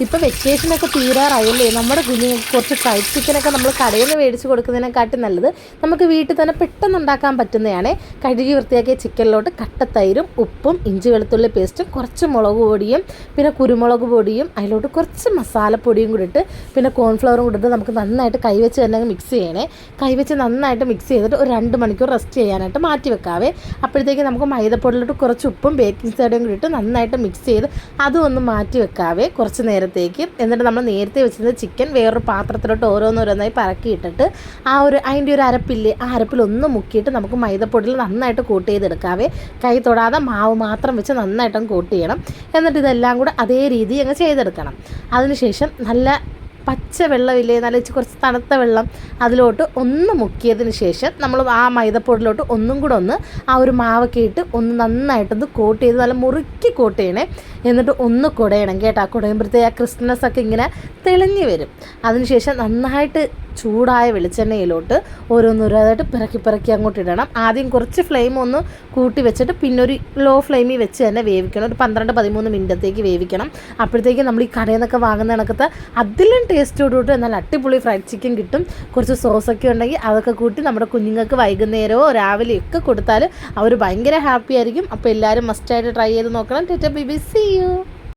ഇപ്പോൾ വെക്കേഷനൊക്കെ തീരാറായല്ലേ, നമ്മുടെ കുഞ്ഞുങ്ങൾക്ക് കുറച്ച് ഫ്രൈഡ് ചിക്കനൊക്കെ നമ്മൾ കടയിൽ നിന്ന് മേടിച്ച് കൊടുക്കുന്നതിനെക്കാട്ടി നല്ലത് നമുക്ക് വീട്ടിൽ തന്നെ പെട്ടെന്ന് ഉണ്ടാക്കാൻ പറ്റുന്നതാണ്. കഴുകി വൃത്തിയാക്കിയ ചിക്കനിലോട്ട് കട്ടത്തൈരും ഉപ്പും ഇഞ്ചി വെളുത്തുള്ളി പേസ്റ്റും കുറച്ച് മുളക് പൊടിയും പിന്നെ കുരുമുളക് പൊടിയും അതിലോട്ട് കുറച്ച് മസാലപ്പൊടിയും കൂടി ഇട്ട് പിന്നെ കോൺഫ്ലവറും കൂടി ഇട്ട് നമുക്ക് നന്നായിട്ട് കൈവച്ച് തന്നെ മിക്സ് ചെയ്യണേ. കൈവച്ച് നന്നായിട്ട് മിക്സ് ചെയ്തിട്ട് ഒരു 2 മണിക്കൂർ റെസ്റ്റ് ചെയ്യാനായിട്ട് മാറ്റി വെക്കാവേ. അപ്പോഴത്തേക്ക് നമുക്ക് മൈദപ്പൊടിയിലോട്ട് കുറച്ച് ഉപ്പും ബേക്കിംഗ് സോഡയും കൂടി ഇട്ട് നന്നായിട്ട് മിക്സ് ചെയ്ത് അതും ഒന്ന് മാറ്റി വെക്കാവേ കുറച്ച് നേരത്തേക്ക്. എന്നിട്ട് നമ്മൾ നേരത്തെ വെച്ചിരുന്ന ചിക്കൻ വേറൊരു പാത്രത്തിലോട്ട് ഓരോന്നോരോന്നായി പറക്കിയിട്ടിട്ട് അതിൻ്റെ ഒരു അരപ്പില്ലേ, ആ അരപ്പിലൊന്ന് മുക്കിയിട്ട് നമുക്ക് മൈദപ്പൊടിയിൽ നന്നായിട്ട് കോട്ട് ചെയ്തെടുക്കാവേ. കൈ തൊടാതെ മാവ് മാത്രം വെച്ച് നന്നായിട്ടങ്ങ് കോട്ട് ചെയ്യണം. എന്നിട്ട് ഇതെല്ലാം കൂടെ അതേ രീതി അങ്ങ് ചെയ്തെടുക്കണം. അതിനുശേഷം നല്ല പച്ച വെള്ളമില്ലേ, നല്ല കുറച്ച് തണുത്ത വെള്ളം അതിലോട്ട് ഒന്ന് മുക്കിയതിന് ശേഷം നമ്മൾ ആ മൈദപ്പൊടിയിലോട്ട് ഒന്നും കൂടെ ഒന്ന് ആ ഒരു മാവൊക്കെ ഇട്ട് ഒന്ന് നന്നായിട്ടൊന്ന് കോട്ട് ചെയ്ത് നല്ല മുറുക്കി കോട്ട് ചെയ്യണേ. എന്നിട്ട് ഒന്ന് കുടയണം കേട്ടോ. കുടയുമ്പോഴത്തേക്ക് ആ ക്രിസ്മസ് ഒക്കെ ഇങ്ങനെ തെളിഞ്ഞ് വരും. അതിനുശേഷം നന്നായിട്ട് ചൂടായ വെളിച്ചെണ്ണയിലോട്ട് ഓരോന്നോരോന്നായിട്ട് പിറക്കി അങ്ങോട്ട് ഇടണം. ആദ്യം കുറച്ച് ഫ്ലെയിം ഒന്ന് കൂട്ടി വെച്ചിട്ട് പിന്നെ ഒരു ലോ ഫ്ലെയിമിൽ വെച്ച് തന്നെ വേവിക്കണം. ഒരു 12-13 മിനിറ്റത്തേക്ക് വേവിക്കണം. അപ്പോഴത്തേക്ക് നമ്മൾ ഈ കടയിൽ നിന്നൊക്കെ വാങ്ങുന്ന കണക്കത്തെ അതിലും ടേസ്റ്റോടുകൂട്ട് എന്നാൽ അടിപൊളി ഫ്രൈഡ് ചിക്കൻ കിട്ടും. കുറച്ച് സോസൊക്കെ ഉണ്ടെങ്കിൽ അതൊക്കെ കൂട്ടി നമ്മുടെ കുഞ്ഞുങ്ങൾക്ക് വൈകുന്നേരമോ രാവിലെയൊക്കെ കൊടുത്താൽ അവർ ഭയങ്കര ഹാപ്പി ആയിരിക്കും. അപ്പോൾ എല്ലാവരും മസ്റ്റായിട്ട് ട്രൈ ചെയ്ത് നോക്കണം. Tata bye bye, see U.